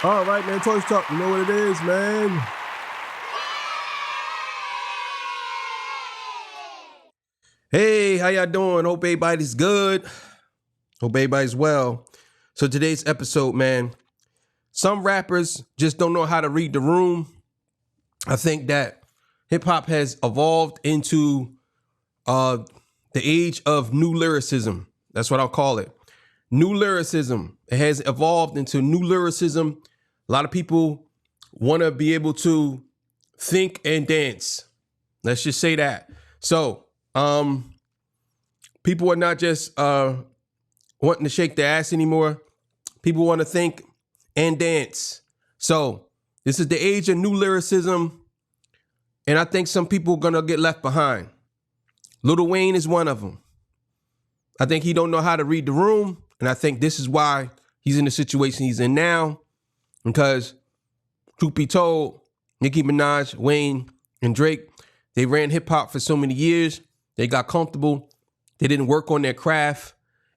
All right, man. Toys Talk. You know what it is, man. Hey, how y'all doing? Hope everybody's good. Hope everybody's well. So today's episode, man, some rappers just don't know how to read the room. I think that hip hop has evolved into the age of new lyricism. That's what I'll call it. New lyricism. It has evolved into new lyricism. A lot of people want to be able to think and dance. Let's just say that. So, people are not just wanting to shake their ass anymore. People want to think and dance. So, this is the age of new lyricism. And I think some people are going to get left behind. Lil Wayne is one of them. I think he don't know how to read the room. And I think this is why he's in the situation he's in now. Because, truth be told, Nicki Minaj, Wayne, and Drake, they ran hip hop for so many years. They got comfortable. They didn't work on their craft.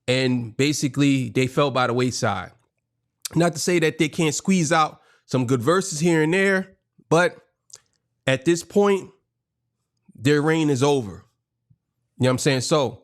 And basically, they fell by the wayside. Not to say that they can't squeeze out some good verses here and there. But at this point, their reign is over. You know what I'm saying? So,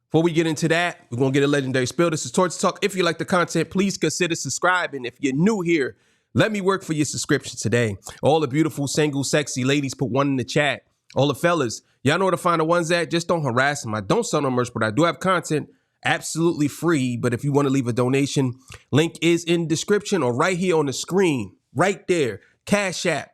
before we get into that, we're going to get a legendary spill. This is Torch Talk. If you like the content, please consider subscribing. If you're new here, let me work for your subscription today. All the beautiful, single, sexy ladies, put one in the chat. All the fellas, y'all know where to find the ones at. Just don't harass them. I don't sell no merch, but I do have content absolutely free. But if you want to leave a donation, link is in description or right here on the screen. Right there. Cash App.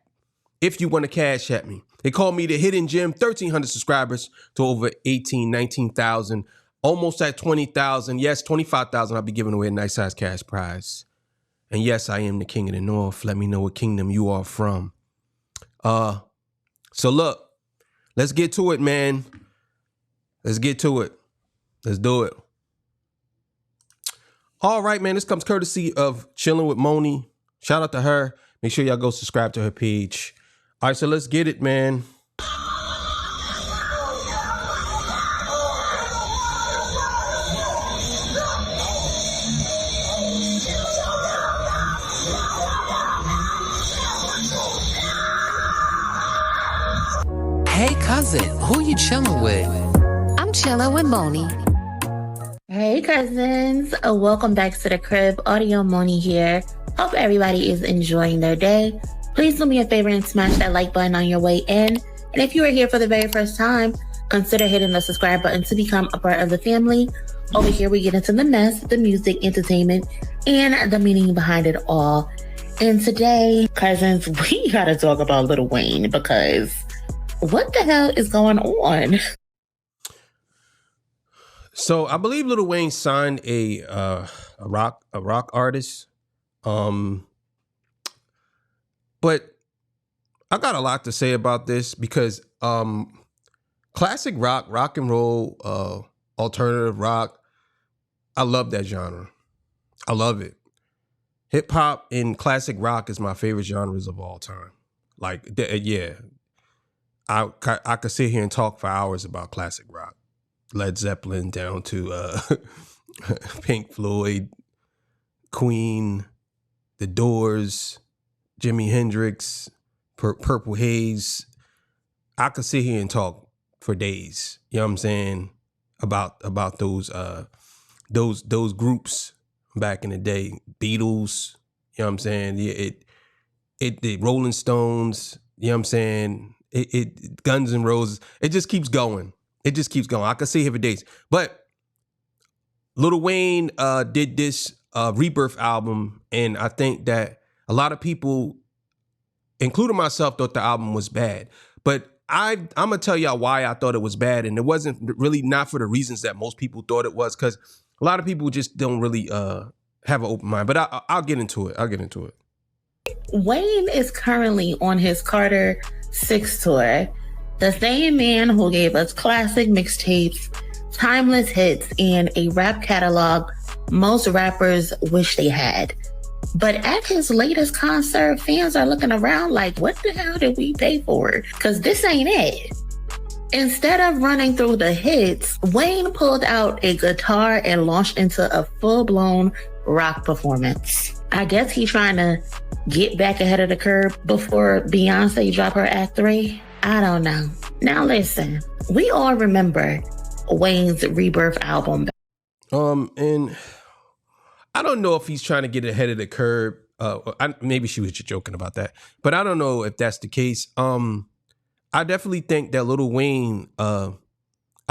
If you want to cash at me. They call me the Hidden Gem. 1,300 subscribers to over 18, 19,000. Almost at 20,000. Yes, 25,000. I'll be giving away a nice size cash prize. And yes, I am the king of the north. Let me know what kingdom you are from. So look, let's get to it, man. Let's get to it. Let's do it. All right, man. This comes courtesy of Chilling with Moni. Shout out to her. Make sure y'all go subscribe to her page. All right, so let's get it, man. Hey, cousin, who you chilling with? I'm chilling with Moni. Hey, cousins. Welcome back to the crib. Audio Moni here. Hope everybody is enjoying their day. Please do me a favor and smash that like button on your way in. And if you are here for the very first time, consider hitting the subscribe button to become a part of the family. Over here, we get into the mess, the music, entertainment, and the meaning behind it all. And today, cousins, we gotta talk about Lil Wayne because what the hell is going on? So I believe Lil Wayne signed a rock artist. But I got a lot to say about this because classic rock and roll, alternative rock, I love that genre. I love it. Hip hop and classic rock is my favorite genres of all time. Like, yeah. I could sit here and talk for hours about classic rock. Led Zeppelin down to Pink Floyd, Queen, The Doors, Jimi Hendrix, Purple Haze. I could sit here and talk for days. You know what I'm saying? About those groups back in the day. Beatles, you know what I'm saying? The Rolling Stones, you know what I'm saying? It Guns N' Roses. It just keeps going. It just keeps going. I can see here for days. But Lil Wayne did this Rebirth album, and I think that a lot of people, including myself, thought the album was bad. But I'm gonna tell y'all why I thought it was bad, and it wasn't really not for the reasons that most people thought it was, because a lot of people just don't really have an open mind. But I'll get into it. Wayne is currently on his Carter 6 tour. The same man who gave us classic mixtapes, timeless hits, and a rap catalog most rappers wish they had. But at his latest concert, fans are looking around like, what the hell did we pay for? Because this ain't it. Instead of running through the hits, Wayne pulled out a guitar and launched into a full-blown rock performance. I guess he's trying to get back ahead of the curve before Beyonce drop her Act 3. I don't know. Now listen, we all remember Wayne's Rebirth album. And I don't know if he's trying to get ahead of the curve. Maybe she was just joking about that, but I don't know if that's the case. I definitely think that Lil Wayne, I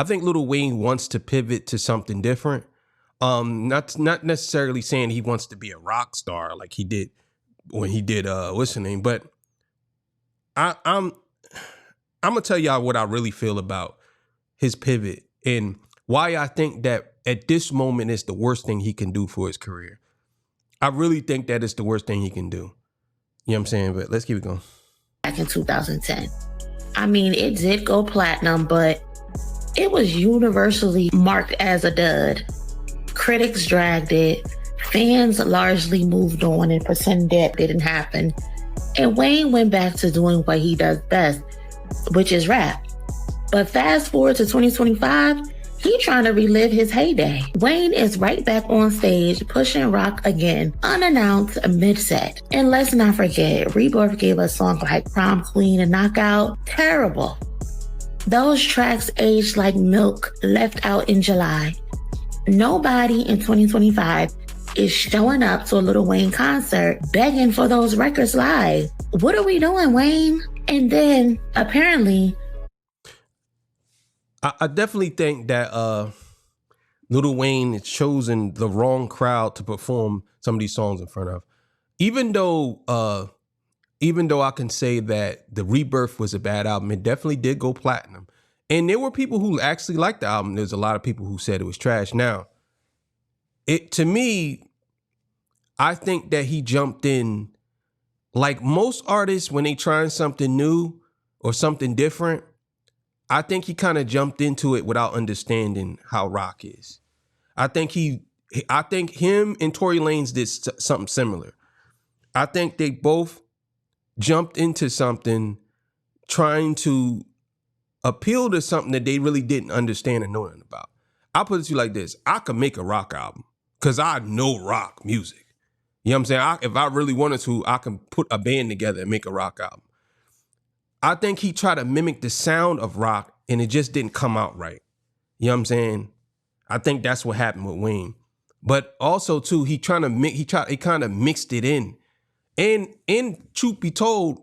think Lil Wayne wants to pivot to something different. Not necessarily saying he wants to be a rock star like he did when he did what's the name, but I'm gonna tell y'all what I really feel about his pivot and why I think that at this moment it's the worst thing he can do for his career. I really think that it's the worst thing he can do. You know what I'm saying? But let's keep it going. Back in 2010. I mean, it did go platinum, but it was universally marked as a dud. Critics dragged it. Fans largely moved on and pretended that didn't happen. And Wayne went back to doing what he does best, which is rap. But fast forward to 2025, he trying to relive his heyday. Wayne is right back on stage pushing rock again, unannounced mid-set. And let's not forget, Rebirth gave us songs like Prom Queen and Knockout. Terrible. Those tracks aged like milk left out in July. Nobody in 2025 is showing up to a Lil Wayne concert begging for those records live. What are we doing, Wayne? And then apparently, I definitely think that Lil Wayne has chosen the wrong crowd to perform some of these songs in front of. Even though I can say that the Rebirth was a bad album, it definitely did go platinum. And there were people who actually liked the album. There's a lot of people who said it was trash. Now, to me, I think that he jumped in like most artists when they trying something new or something different. I think he kind of jumped into it without understanding how rock is. I think him and Tory Lanez did something similar. I think they both jumped into something trying to appeal to something that they really didn't understand and know nothing about. I'll put it to you like this. I could make a rock album because I know rock music. You know what I'm saying? If I really wanted to, I can put a band together and make a rock album. I think he tried to mimic the sound of rock and it just didn't come out right. You know what I'm saying? I think that's what happened with Wayne. But also too, he kind of mixed it in. And truth be told,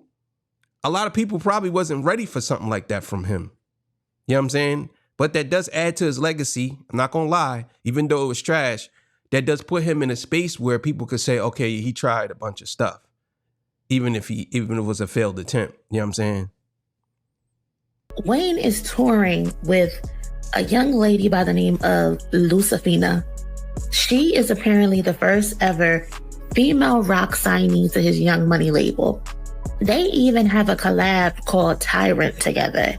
a lot of people probably wasn't ready for something like that from him. You know what I'm saying? But that does add to his legacy. I'm not gonna lie, even though it was trash, that does put him in a space where people could say, okay, he tried a bunch of stuff. Even if it was a failed attempt. You know what I'm saying? Wayne is touring with a young lady by the name of Lucifina. She is apparently the first ever female rock signee to his Young Money label. They even have a collab called Tyrant together.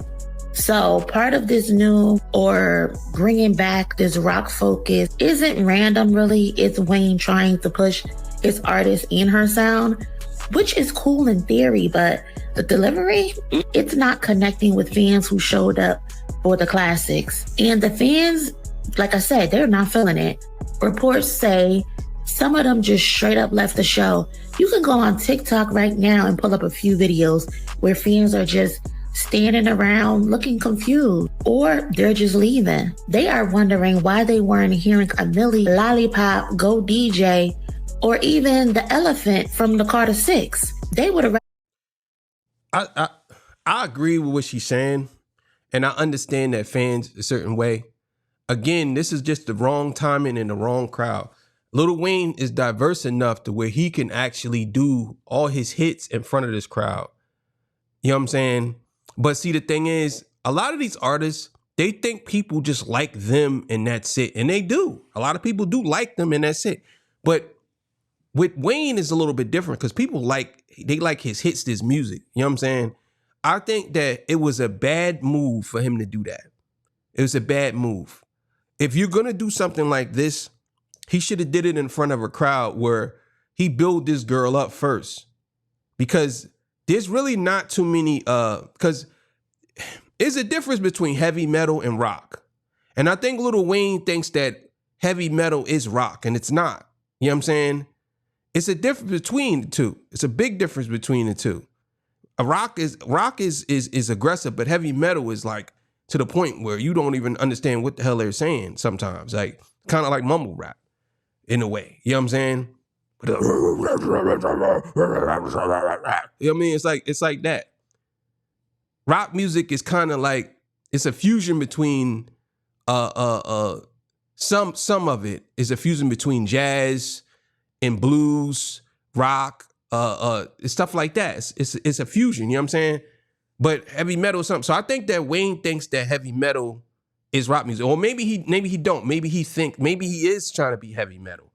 So part of this new or bringing back this rock focus isn't random really. It's Wayne trying to push his artist and her sound, which is cool in theory, but the delivery, it's not connecting with fans who showed up for the classics. And the fans, like I said, they're not feeling it. Reports say some of them just straight up left the show. You can go on TikTok right now and pull up a few videos where fans are just standing around looking confused, or they're just leaving. They are wondering why they weren't hearing a Millie, Lollipop, Go DJ, or even the Elephant from the Carter 6. They would have. I agree with what she's saying, and I understand that fans a certain way. Again, this is just the wrong timing and the wrong crowd. Lil Wayne is diverse enough to where he can actually do all his hits in front of this crowd. You know what I'm saying? But see, the thing is, a lot of these artists, they think people just like them and that's it. And they do. A lot of people do like them and that's it. But with Wayne, it's a little bit different because people like his hits, his music. You know what I'm saying? I think that it was a bad move for him to do that. It was a bad move. If you're going to do something like this, he should have did it in front of a crowd where he built this girl up first. Because there's really not too many, because there's a difference between heavy metal and rock. And I think Lil Wayne thinks that heavy metal is rock, and it's not. You know what I'm saying? It's a difference between the two. It's a big difference between the two. Rock is aggressive, but heavy metal is like to the point where you don't even understand what the hell they're saying sometimes. Like kind of like mumble rap in a way. You know what I'm saying? You know what I mean? It's like that. Rock music is kind of like, it's a fusion between some of it is a fusion between jazz and blues, rock, stuff like that. It's a fusion, you know what I'm saying? But heavy metal is something. So I think that Wayne thinks that heavy metal is rock music. Or maybe he don't. Maybe he is trying to be heavy metal.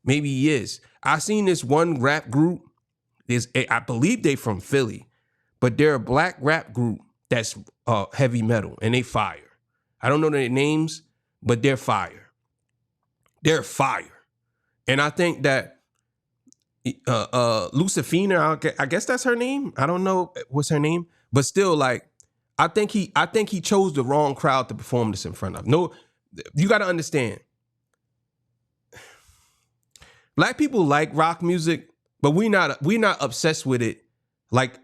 Maybe he is. I seen this one rap group. I believe they from Philly, but they're a black rap group that's heavy metal, and they fire. I don't know their names, but they're fire. They're fire. And I think that Lucifina, I guess that's her name. I don't know what's her name, but still, like, I think he chose the wrong crowd to perform this in front of. No, you got to understand. Black people like rock music, but we're not obsessed with it like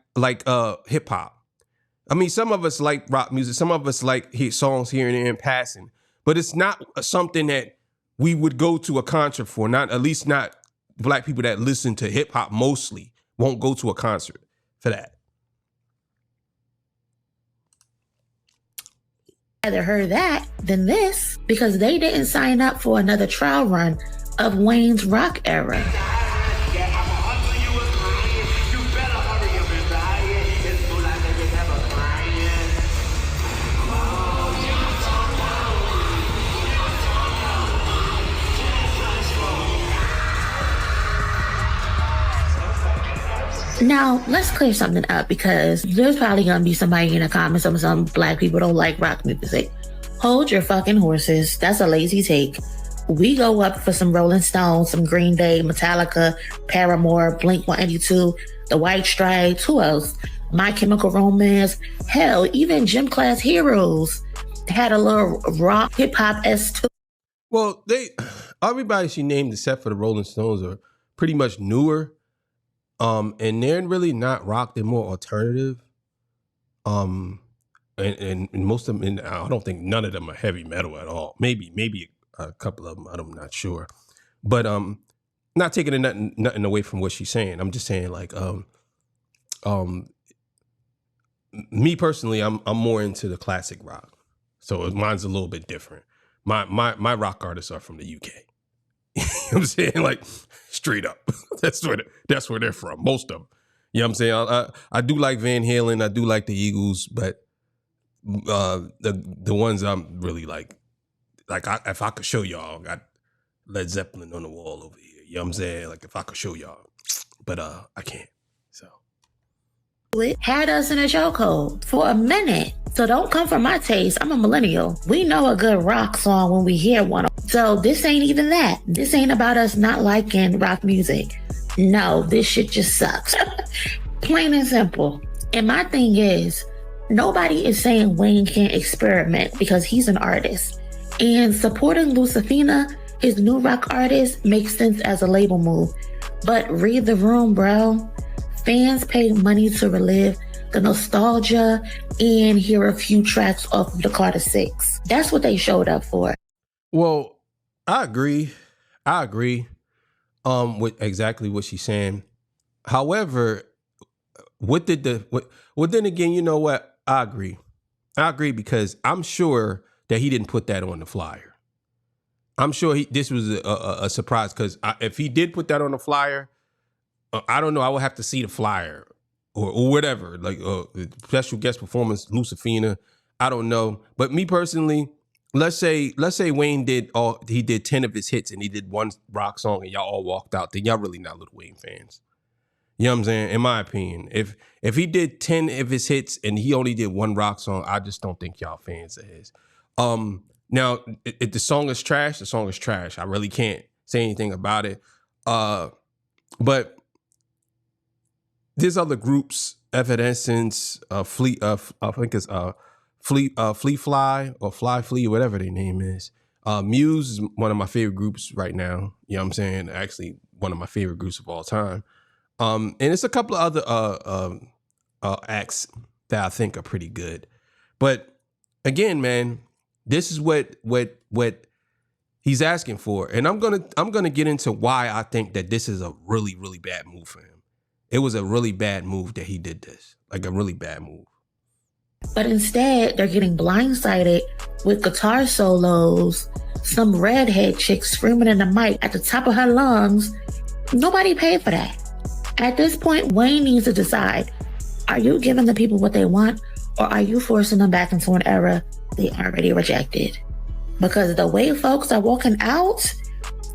hip hop. I mean, some of us like rock music, some of us like songs here and there in passing, but it's not something that we would go to a concert for. At least not Black people that listen to hip hop mostly won't go to a concert for that. Rather heard that than this, because they didn't sign up for another trial run of Wayne's rock era. Now, let's clear something up, because there's probably going to be somebody in the comments of some Black people don't like rock music. Hold your fucking horses. That's a lazy take. We go up for some Rolling Stones, some Green Day, Metallica, Paramore, Blink-182, The White Stripes, who else? My Chemical Romance. Hell, even Gym Class Heroes had a little rock hip-hop-esque too. Well, everybody she named except for the Rolling Stones are pretty much newer. And they're really not rock, they're more alternative. And most of them, I don't think none of them are heavy metal at all. Maybe a couple of them, I'm not sure. But not taking nothing away from what she's saying. I'm just saying, like, me personally, I'm more into the classic rock. So mine's a little bit different. My rock artists are from the UK. You know what I'm saying? Like, straight up. That's where they're from, most of them. You know what I'm saying? I do like Van Halen, I do like the Eagles, but the ones I'm really like if I could show y'all, I got Led Zeppelin on the wall over here. You know what I'm saying? Like, if I could show y'all, but I can't. So had us in a chokehold for a minute. So don't come for my taste. I'm a millennial. We know a good rock song when we hear one. So this ain't even that. This ain't about us not liking rock music. No, this shit just sucks. Plain and simple. And my thing is, nobody is saying Wayne can't experiment, because he's an artist. And supporting Lucifina, his new rock artist, makes sense as a label move. But read the room, bro. Fans pay money to relive the nostalgia and hear a few tracks off of the Carter 6. That's what they showed up for. Well, I agree with exactly what she's saying. However, then again, you know what? I agree because I'm sure that he didn't put that on the flyer. I'm sure this was a surprise, because if he did put that on the flyer, I don't know, I would have to see the flyer or whatever, like special guest performance, Lucifina. I don't know. But me personally, let's say Wayne did 10 of his hits and he did one rock song and y'all all walked out, then y'all really not Lil Wayne fans. You know what I'm saying? In my opinion, if he did 10 of his hits and he only did one rock song, I just don't think y'all fans of his. Now, if the song is trash, the song is trash. I really can't say anything about it. But there's other groups, Evanescence, Fleet, I think it's Fleet Fly or Fly Flea, whatever their name is. Muse is one of my favorite groups right now. You know what I'm saying? Actually, one of my favorite groups of all time. And it's a couple of other acts that I think are pretty good. But again, man, this is what he's asking for. And I'm gonna get into why I think that this is a really, really bad move for him. It was a really bad move that he did this. Like a really bad move. But instead, they're getting blindsided with guitar solos, some redhead chick screaming in the mic at the top of her lungs. Nobody paid for that. At this point, Wayne needs to decide, are you giving the people what they want, or are you forcing them back into an era they already rejected? Because the way folks are walking out,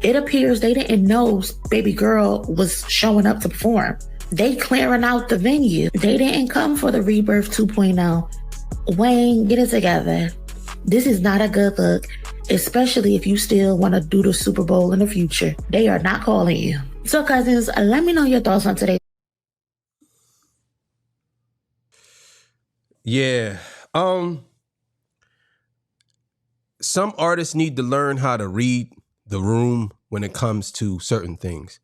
it appears they didn't know Baby Girl was showing up to perform. They clearing out the venue. They didn't come for the Rebirth 2.0. Wayne, get it together. This is not a good look, especially if you still want to do the Super Bowl in the future. They are not calling you. So, cousins, let me know your thoughts on today. Yeah. Some artists need to learn how to read the room when it comes to certain things.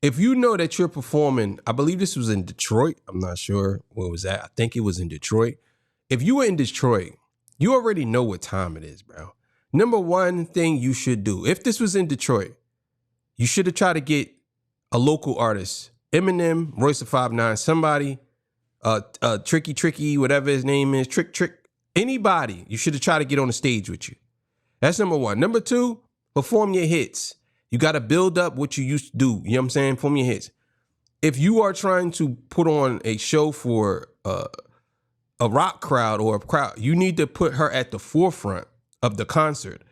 If you know that you're performing, I believe this was in Detroit. I'm not sure where it was at. I think it was in Detroit. If you were in Detroit, you already know what time it is, bro. Number one thing you should do, if this was in Detroit, you should have tried to get a local artist, Eminem, Royce da 5'9", somebody, Tricky, whatever his name is, Trick, anybody. You should have tried to get on the stage with you. That's number one. Number two, perform your hits. You got to build up what you used to do. You know what I'm saying? Perform your hits. If you are trying to put on a show for a rock crowd or a crowd, you need to put her at the forefront of the concert.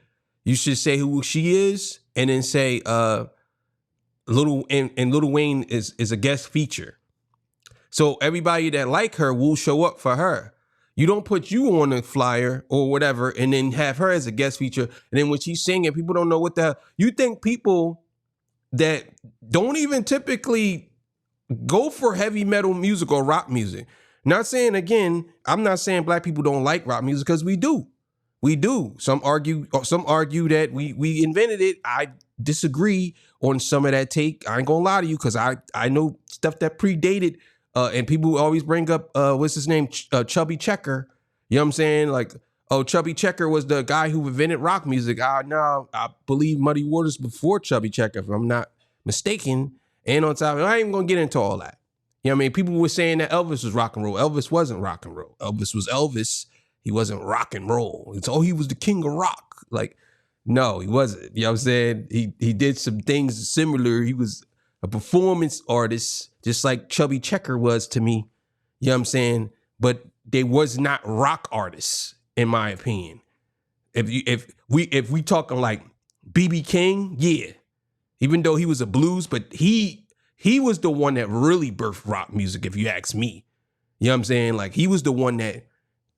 You should say who she is and then say Lil Wayne is a guest feature. So everybody that like her will show up for her. You don't put you on a flyer or whatever and then have her as a guest feature. And then when she's singing, people don't know what the hell. You think people that don't even typically go for heavy metal music or rock music. Not saying, again, I'm not saying black people don't like rock music, because we do. We do. Some argue that we invented it. I disagree on some of that take. I ain't gonna lie to you, because I know stuff that predated. And people always bring up, what's his name? Chubby Checker. You know what I'm saying? Like, oh, Chubby Checker was the guy who invented rock music. No, I believe Muddy Waters before Chubby Checker, if I'm not mistaken. And on top of it, I ain't even gonna get into all that. You know what I mean? People were saying that Elvis was rock and roll. Elvis wasn't rock and roll. Elvis was Elvis. He wasn't rock and roll. It's, he was the king of rock. Like, no, he wasn't. You know what I'm saying? He did some things similar. He was a performance artist, just like Chubby Checker was to me. You know what I'm saying? But they was not rock artists, in my opinion. If we talking like B.B. King, yeah. Even though he was a blues, but he was the one that really birthed rock music, if you ask me. You know what I'm saying? Like, he was the one that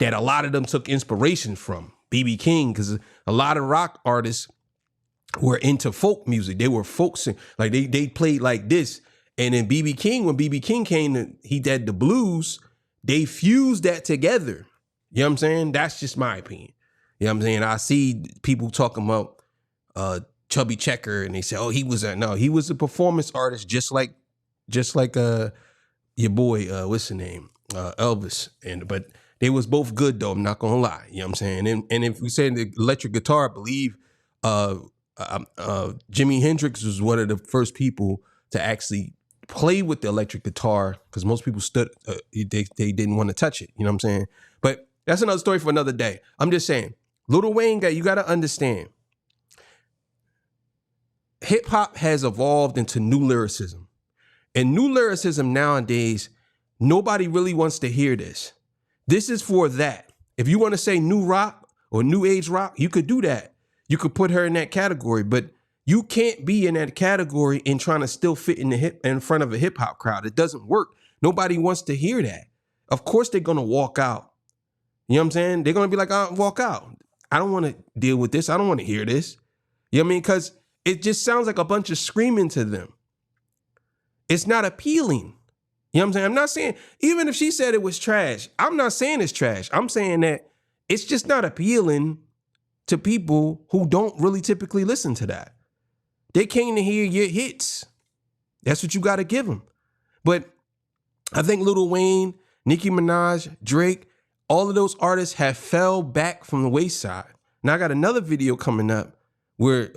a lot of them took inspiration from, B.B. King, because a lot of rock artists were into folk music. They were folk sing, like they played like this. And then B.B. King, when B.B. King came, he did the blues, they fused that together. You know what I'm saying? That's just my opinion. You know what I'm saying? I see people talking about Chubby Checker, and they say, oh, he was a performance artist, just like your boy, what's his name? Elvis. But they was both good, though, I'm not gonna lie. You know what I'm saying? And if we say the electric guitar, I believe Jimi Hendrix was one of the first people to actually play with the electric guitar, because most people they didn't want to touch it. You know what I'm saying? But that's another story for another day. I'm just saying, Lil Wayne, you got to understand, hip hop has evolved into new lyricism. And new lyricism nowadays, nobody really wants to hear this. This is for that. If you want to say new rock or new age rock, you could do that. You could put her in that category, but you can't be in that category and trying to still fit in front of a hip hop crowd. It doesn't work. Nobody wants to hear that. Of course they're going to walk out. You know what I'm saying? They're going to be like, walk out. I don't want to deal with this. I don't want to hear this. You know what I mean? Because it just sounds like a bunch of screaming to them. It's not appealing. You know what I'm saying? I'm not saying, even if she said it was trash, I'm not saying it's trash. I'm saying that it's just not appealing to people who don't really typically listen to that. They came to hear your hits. That's what you got to give them. But I think Lil Wayne, Nicki Minaj, Drake, all of those artists have fell back from the wayside. Now I got another video coming up where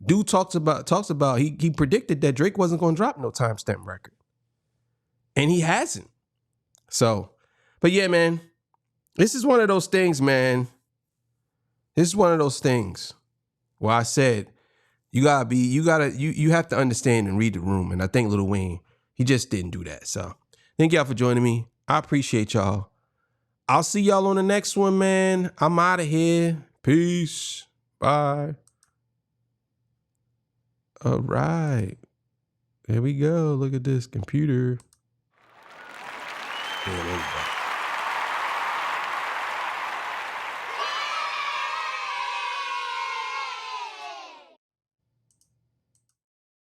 dude talks about he predicted that Drake wasn't going to drop no timestamp record. And he hasn't. So, but yeah, man, this is one of those things, man. This is one of those things where I said, you have to understand and read the room. And I think Lil Wayne, he just didn't do that. So thank y'all for joining me. I appreciate y'all. I'll see y'all on the next one, man. I'm out of here. Peace. Bye. All right. There we go. Look at this computer. Man,